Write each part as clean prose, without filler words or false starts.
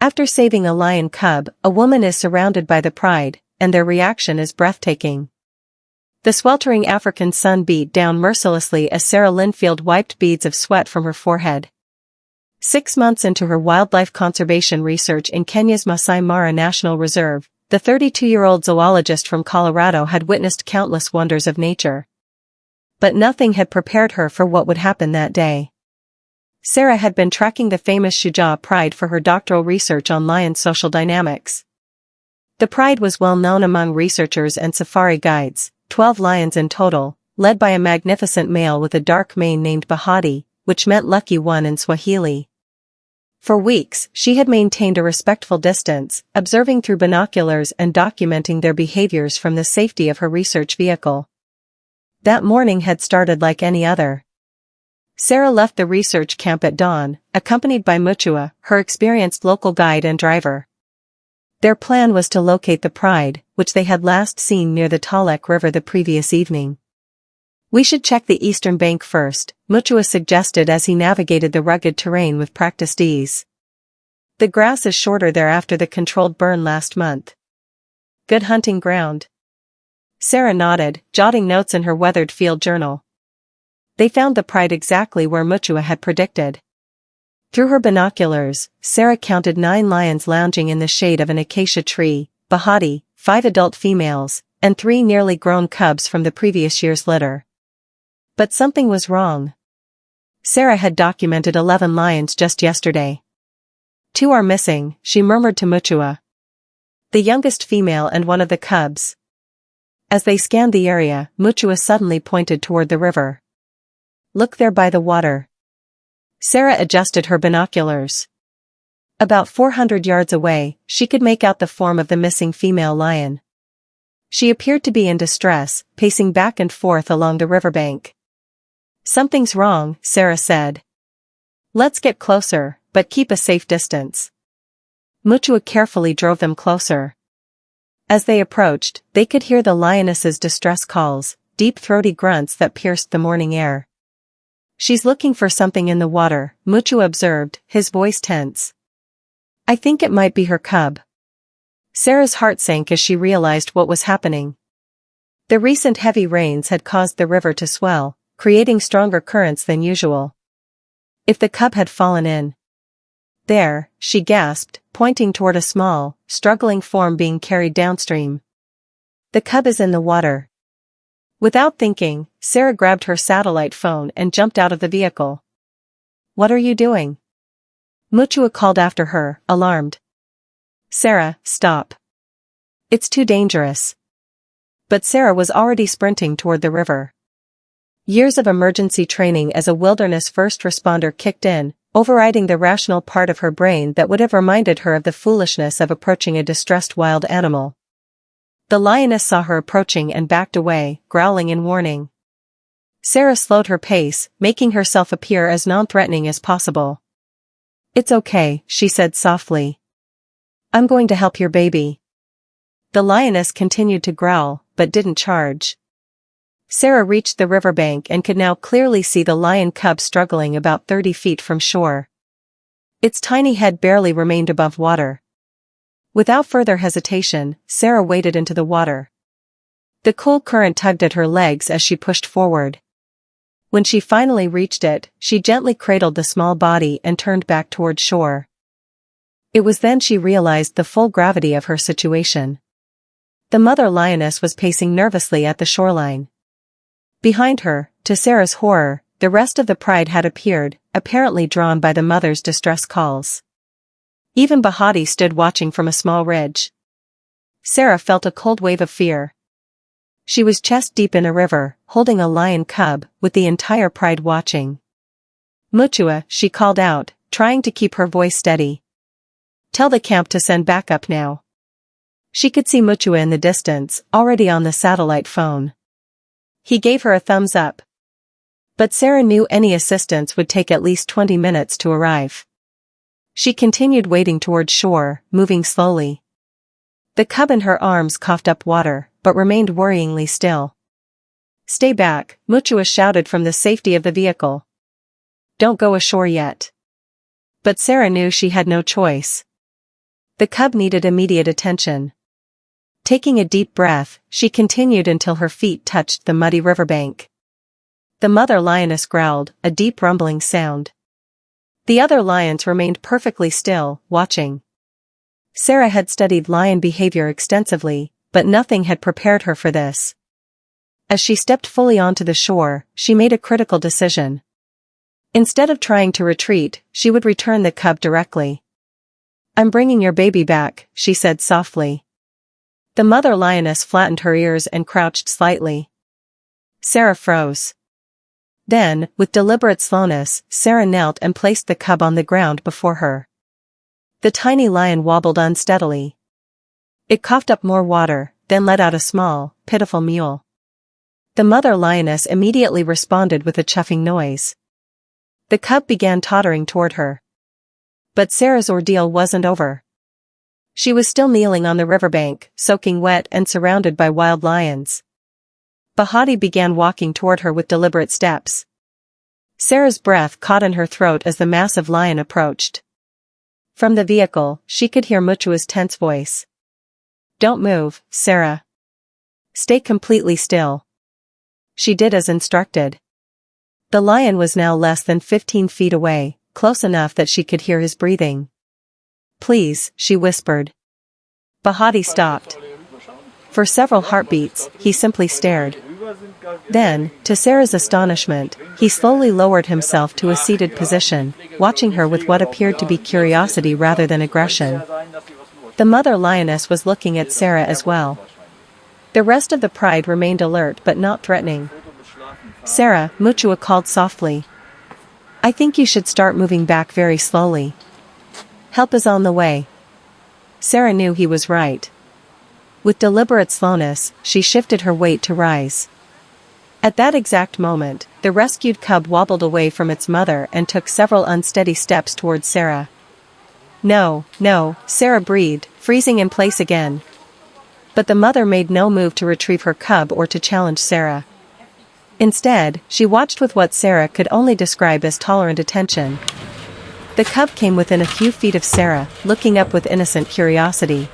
After saving a lion cub, a woman is surrounded by the pride, and their reaction is breathtaking. The sweltering African sun beat down mercilessly as Sarah Linfield wiped beads of sweat from her forehead. 6 months into her wildlife conservation research in Kenya's Masai Mara National Reserve, the 32-year-old zoologist from Colorado had witnessed countless wonders of nature. But nothing had prepared her for what would happen that day. Sarah had been tracking the famous Shujaa pride for her doctoral research on lion social dynamics. The pride was well known among researchers and safari guides, 12 lions in total, led by a magnificent male with a dark mane named Bahati, which meant lucky one in Swahili. For weeks, she had maintained a respectful distance, observing through binoculars and documenting their behaviors from the safety of her research vehicle. That morning had started like any other. Sarah left the research camp at dawn, accompanied by Mutua, her experienced local guide and driver. Their plan was to locate the pride, which they had last seen near the Talek River the previous evening. "We should check the eastern bank first," Mutua suggested as he navigated the rugged terrain with practiced ease. "The grass is shorter there after the controlled burn last month." "Good hunting ground." Sarah nodded, jotting notes in her weathered field journal. They found the pride exactly where Mutua had predicted. Through her binoculars, Sarah counted 9 lions lounging in the shade of an acacia tree, Bahati, 5 adult females, and 3 nearly grown cubs from the previous year's litter. But something was wrong. Sarah had documented 11 lions just yesterday. 2 are missing, she murmured to Mutua. The youngest female and one of the cubs. As they scanned the area, Mutua suddenly pointed toward the river. "Look there by the water." Sarah adjusted her binoculars. About 400 yards away, she could make out the form of the missing female lion. She appeared to be in distress, pacing back and forth along the riverbank. "Something's wrong," Sarah said. "Let's get closer, but keep a safe distance." Mutua carefully drove them closer. As they approached, they could hear the lioness's distress calls, deep throaty grunts that pierced the morning air. "She's looking for something in the water," Mutua observed, his voice tense. "I think it might be her cub." Sarah's heart sank as she realized what was happening. The recent heavy rains had caused the river to swell, creating stronger currents than usual. If the cub had fallen in. "There," she gasped, pointing toward a small, struggling form being carried downstream. "The cub is in the water." Without thinking, Sarah grabbed her satellite phone and jumped out of the vehicle. "What are you doing?" Mutua called after her, alarmed. "Sarah, stop. It's too dangerous." But Sarah was already sprinting toward the river. Years of emergency training as a wilderness first responder kicked in, overriding the rational part of her brain that would have reminded her of the foolishness of approaching a distressed wild animal. The lioness saw her approaching and backed away, growling in warning. Sarah slowed her pace, making herself appear as non-threatening as possible. "It's okay," she said softly. "I'm going to help your baby." The lioness continued to growl, but didn't charge. Sarah reached the riverbank and could now clearly see the lion cub struggling about 30 feet from shore. Its tiny head barely remained above water. Without further hesitation, Sarah waded into the water. The cool current tugged at her legs as she pushed forward. When she finally reached it, she gently cradled the small body and turned back toward shore. It was then she realized the full gravity of her situation. The mother lioness was pacing nervously at the shoreline. Behind her, to Sarah's horror, the rest of the pride had appeared, apparently drawn by the mother's distress calls. Even Bahati stood watching from a small ridge. Sarah felt a cold wave of fear. She was chest deep in a river, holding a lion cub, with the entire pride watching. "Mutua," she called out, trying to keep her voice steady. "Tell the camp to send backup now." She could see Mutua in the distance, already on the satellite phone. He gave her a thumbs up. But Sarah knew any assistance would take at least 20 minutes to arrive. She continued wading toward shore, moving slowly. The cub in her arms coughed up water, but remained worryingly still. "Stay back," Mutua shouted from the safety of the vehicle. "Don't go ashore yet." But Sarah knew she had no choice. The cub needed immediate attention. Taking a deep breath, she continued until her feet touched the muddy riverbank. The mother lioness growled, a deep rumbling sound. The other lions remained perfectly still, watching. Sarah had studied lion behavior extensively, but nothing had prepared her for this. As she stepped fully onto the shore, she made a critical decision. Instead of trying to retreat, she would return the cub directly. "I'm bringing your baby back," she said softly. The mother lioness flattened her ears and crouched slightly. Sarah froze. Then, with deliberate slowness, Sarah knelt and placed the cub on the ground before her. The tiny lion wobbled unsteadily. It coughed up more water, then let out a small, pitiful mewl. The mother lioness immediately responded with a chuffing noise. The cub began tottering toward her. But Sarah's ordeal wasn't over. She was still kneeling on the riverbank, soaking wet and surrounded by wild lions. Bahati began walking toward her with deliberate steps. Sarah's breath caught in her throat as the massive lion approached. From the vehicle, she could hear Mutua's tense voice. "Don't move, Sarah. Stay completely still." She did as instructed. The lion was now less than 15 feet away, close enough that she could hear his breathing. "Please," she whispered. Bahati stopped. For several heartbeats, he simply stared. Then, to Sarah's astonishment, he slowly lowered himself to a seated position, watching her with what appeared to be curiosity rather than aggression. The mother lioness was looking at Sarah as well. The rest of the pride remained alert but not threatening. "Sarah," Mutua called softly. "I think you should start moving back very slowly. Help is on the way." Sarah knew he was right. With deliberate slowness, she shifted her weight to rise. At that exact moment, the rescued cub wobbled away from its mother and took several unsteady steps towards Sarah. "No, no," Sarah breathed, freezing in place again. But the mother made no move to retrieve her cub or to challenge Sarah. Instead, she watched with what Sarah could only describe as tolerant attention. The cub came within a few feet of Sarah, looking up with innocent curiosity.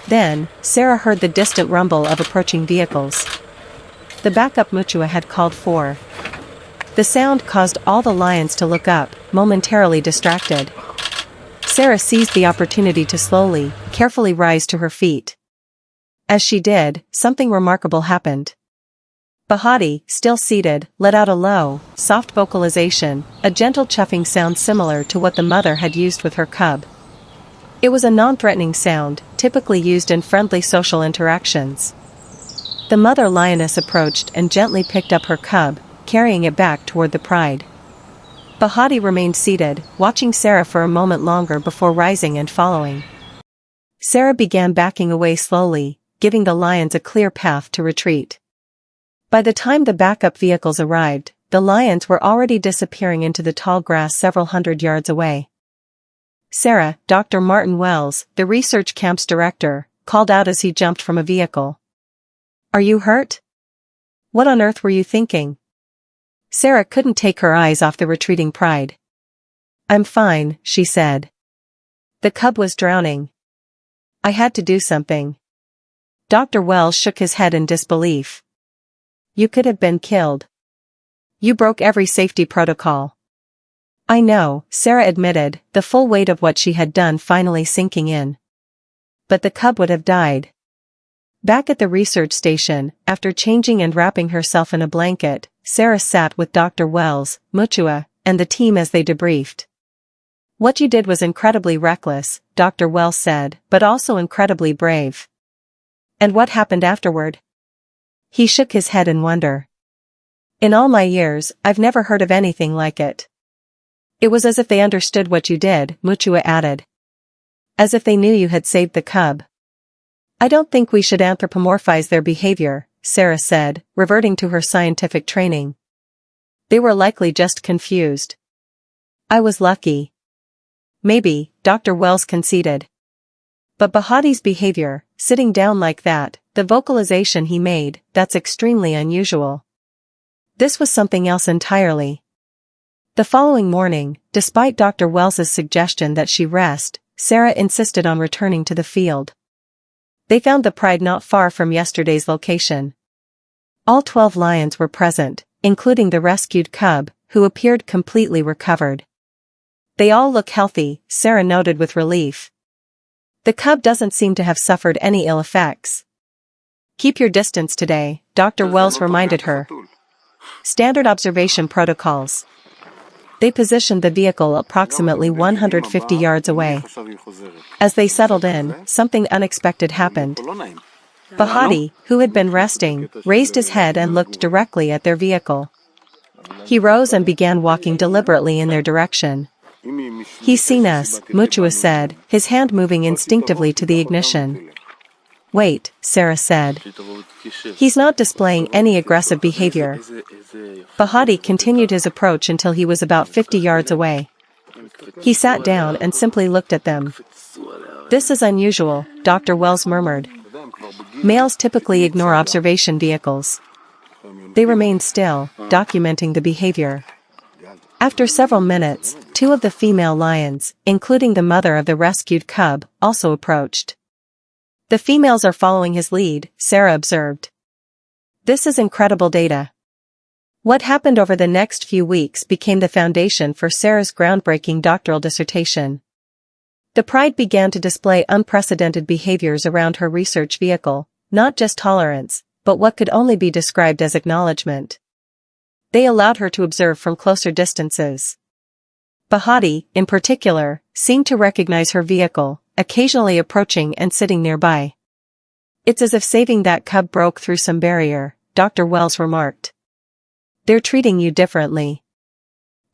Then, Sarah heard the distant rumble of approaching vehicles. The backup Mutua had called for. The sound caused all the lions to look up, momentarily distracted. Sarah seized the opportunity to slowly, carefully rise to her feet. As she did, something remarkable happened. Bahati, still seated, let out a low, soft vocalization, a gentle chuffing sound similar to what the mother had used with her cub. It was a non-threatening sound, typically used in friendly social interactions. The mother lioness approached and gently picked up her cub, carrying it back toward the pride. Bahati remained seated, watching Sarah for a moment longer before rising and following. Sarah began backing away slowly, giving the lions a clear path to retreat. By the time the backup vehicles arrived, the lions were already disappearing into the tall grass several hundred yards away. "Sarah," Dr. Martin Wells, the research camp's director, called out as he jumped from a vehicle. "Are you hurt? What on earth were you thinking?" Sarah couldn't take her eyes off the retreating pride. "I'm fine," she said. "The cub was drowning. I had to do something." Dr. Wells shook his head in disbelief. "You could have been killed. You broke every safety protocol." "I know," Sarah admitted, the full weight of what she had done finally sinking in. "But the cub would have died." Back at the research station, after changing and wrapping herself in a blanket, Sarah sat with Dr. Wells, Mutua, and the team as they debriefed. "What you did was incredibly reckless," Dr. Wells said, "but also incredibly brave." "And what happened afterward?" He shook his head in wonder. "In all my years, I've never heard of anything like it." "It was as if they understood what you did," Mutua added. "As if they knew you had saved the cub." "I don't think we should anthropomorphize their behavior," Sarah said, reverting to her scientific training. "They were likely just confused. I was lucky." "Maybe," Dr. Wells conceded. "But Bahati's behavior, sitting down like that, the vocalization he made, that's extremely unusual." This was something else entirely. The following morning, despite Dr. Wells's suggestion that she rest, Sarah insisted on returning to the field. They found the pride not far from yesterday's location. All 12 lions were present, including the rescued cub, who appeared completely recovered. They all look healthy, Sarah noted with relief. The cub doesn't seem to have suffered any ill effects. Keep your distance today, Dr. Wells reminded her. Standard observation protocols. They positioned the vehicle approximately 150 yards away. As they settled in, something unexpected happened. Bahati, who had been resting, raised his head and looked directly at their vehicle. He rose and began walking deliberately in their direction. He's seen us, Mutua said, his hand moving instinctively to the ignition. Wait, Sarah said. He's not displaying any aggressive behavior. Bahati continued his approach until he was about 50 yards away. He sat down and simply looked at them. This is unusual, Dr. Wells murmured. Males typically ignore observation vehicles. They remained still, documenting the behavior. After several minutes, 2 of the female lions, including the mother of the rescued cub, also approached. The females are following his lead, Sarah observed. This is incredible data. What happened over the next few weeks became the foundation for Sarah's groundbreaking doctoral dissertation. The pride began to display unprecedented behaviors around her research vehicle, not just tolerance, but what could only be described as acknowledgement. They allowed her to observe from closer distances. Bahati, in particular, seemed to recognize her vehicle, occasionally approaching and sitting nearby. It's as if saving that cub broke through some barrier, Dr. Wells remarked. They're treating you differently.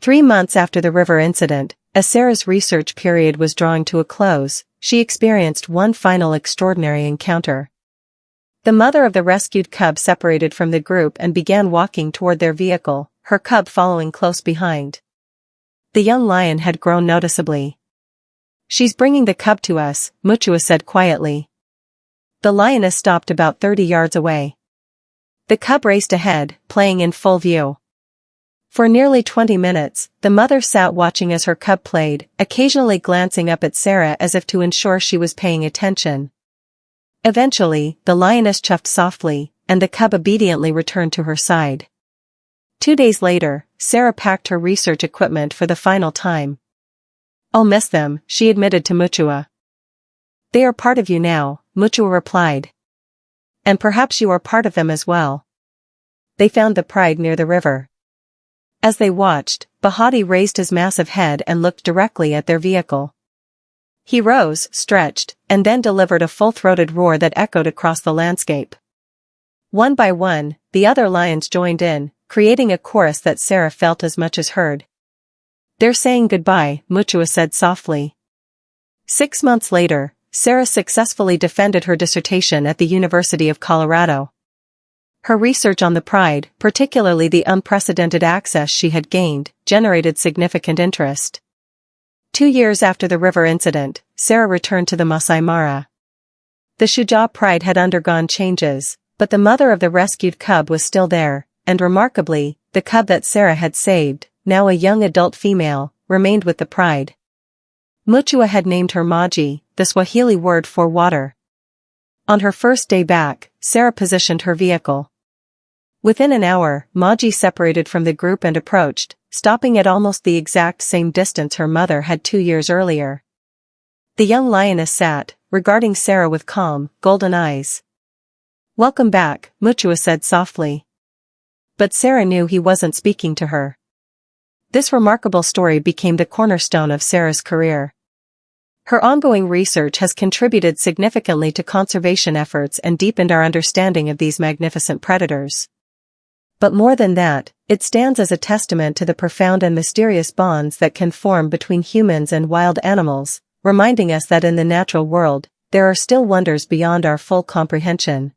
3 months after the river incident, as Sarah's research period was drawing to a close, she experienced one final extraordinary encounter. The mother of the rescued cub separated from the group and began walking toward their vehicle, her cub following close behind. The young lion had grown noticeably. She's bringing the cub to us, Mutua said quietly. The lioness stopped about 30 yards away. The cub raced ahead, playing in full view. For nearly 20 minutes, the mother sat watching as her cub played, occasionally glancing up at Sarah as if to ensure she was paying attention. Eventually, the lioness chuffed softly, and the cub obediently returned to her side. 2 days later, Sarah packed her research equipment for the final time. I'll miss them, she admitted to Mutua. They are part of you now, Mutua replied. And perhaps you are part of them as well. They found the pride near the river. As they watched, Bahati raised his massive head and looked directly at their vehicle. He rose, stretched, and then delivered a full-throated roar that echoed across the landscape. One by one, the other lions joined in, creating a chorus that Sarah felt as much as heard. They're saying goodbye, Mutua said softly. 6 months later, Sarah successfully defended her dissertation at the University of Colorado. Her research on the pride, particularly the unprecedented access she had gained, generated significant interest. 2 years after the river incident, Sarah returned to the Masai Mara. The Shuja pride had undergone changes, but the mother of the rescued cub was still there, and remarkably, the cub that Sarah had saved, now a young adult female, remained with the pride. Mutua had named her Maji, the Swahili word for water. On her first day back, Sarah positioned her vehicle. Within an hour, Maji separated from the group and approached, stopping at almost the exact same distance her mother had 2 years earlier. The young lioness sat, regarding Sarah with calm, golden eyes. Welcome back, Mutua said softly. But Sarah knew he wasn't speaking to her. This remarkable story became the cornerstone of Sarah's career. Her ongoing research has contributed significantly to conservation efforts and deepened our understanding of these magnificent predators. But more than that, it stands as a testament to the profound and mysterious bonds that can form between humans and wild animals, reminding us that in the natural world, there are still wonders beyond our full comprehension.